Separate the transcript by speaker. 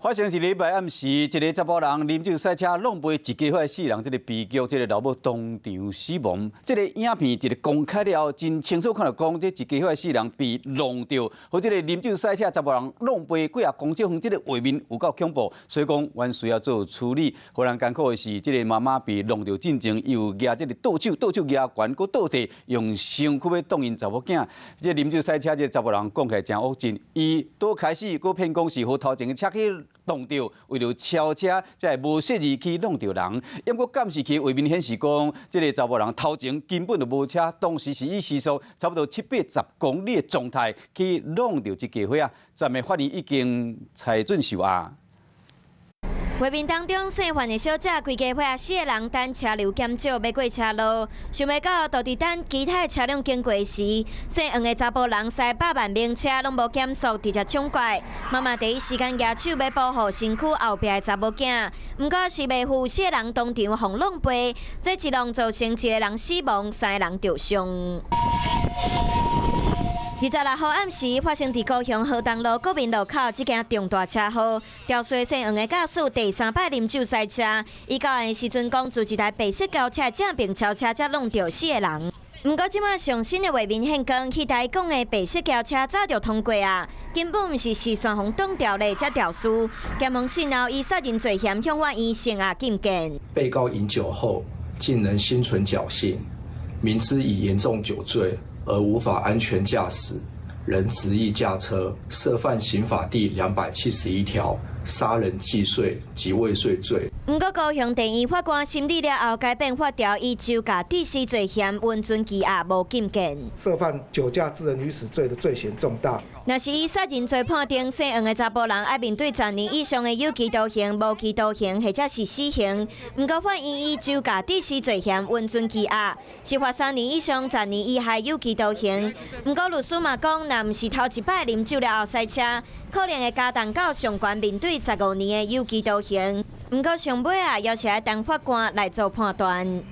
Speaker 1: 发生是礼拜暗时，一个查甫人啉酒赛车弄飞一家伙4人，这个悲剧，这个老母当场死亡。这个影片一个公开了后，真清楚看到讲，这一家伙4人被弄掉，和这个啉酒赛车查甫人弄飞几啊公尺远，这个画面有够恐怖，所以讲，阮需要做处理。互人艰苦的是，这个妈妈被弄掉进前，又举这个倒手举悬，搁倒地用身躯要挡因查某囝。这啉酒赛车这查甫人讲起来真恶劲，伊拄开始搁骗讲是和头前的车去。弄到，为了超车，才无适宜去弄到人。因过监视器画面显示讲，这个查某人头前根本就无车，当时是以时速差不多780公里的状态去弄到这家伙啊！暂时发现已经财准受压。
Speaker 2: 画面当中，姓范的小姐规家伙4个人等车流减少，要过车路，想袂到就伫等其他车辆经过时，姓黄的查甫人驶百万名车拢无减速，直接冲过。妈妈第一时间举手要保护身躯后壁的查某囝，不过是袂赴4个人当场互弄飞，这一弄造成1个人死亡，3个人受伤。26号暗时发生伫高雄河东路国民路口这件重大车祸，肇事姓黄的驾驶第3摆啉酒赛车，伊到案的时阵讲，自一台白色轿车正并超车，才弄到4个人。不过，即马上新的画面显讲，迄台讲的白色轿车早就通过啊，根本毋是视线互挡掉咧，才肇事。检方讯后以杀人罪嫌向法院声押禁见。
Speaker 3: 被告饮酒后竟能心存侥幸，明知已严重酒醉而无法安全驾驶，仍执意驾车，涉犯刑法第271条杀人既遂及未遂罪。
Speaker 2: 不过，高雄地院法官审理了后，改变法条，依酒驾致死罪嫌温存羁押，无禁见。
Speaker 4: 涉犯酒驾致人于死罪的罪嫌重大。
Speaker 2: 若是以杀人罪判定，姓黄的查甫人要面对10年以上的有期徒刑、无期徒刑或者是死刑。不过，法院以酒驾致死罪嫌温存羁押，是罚3年以上10年以下有期徒刑。不过，律师嘛讲，若毋是头一摆啉酒了后赛车，可能会加重到上悬面对15年的有期徒刑。不过上尾啊，要是要等法官来做判断。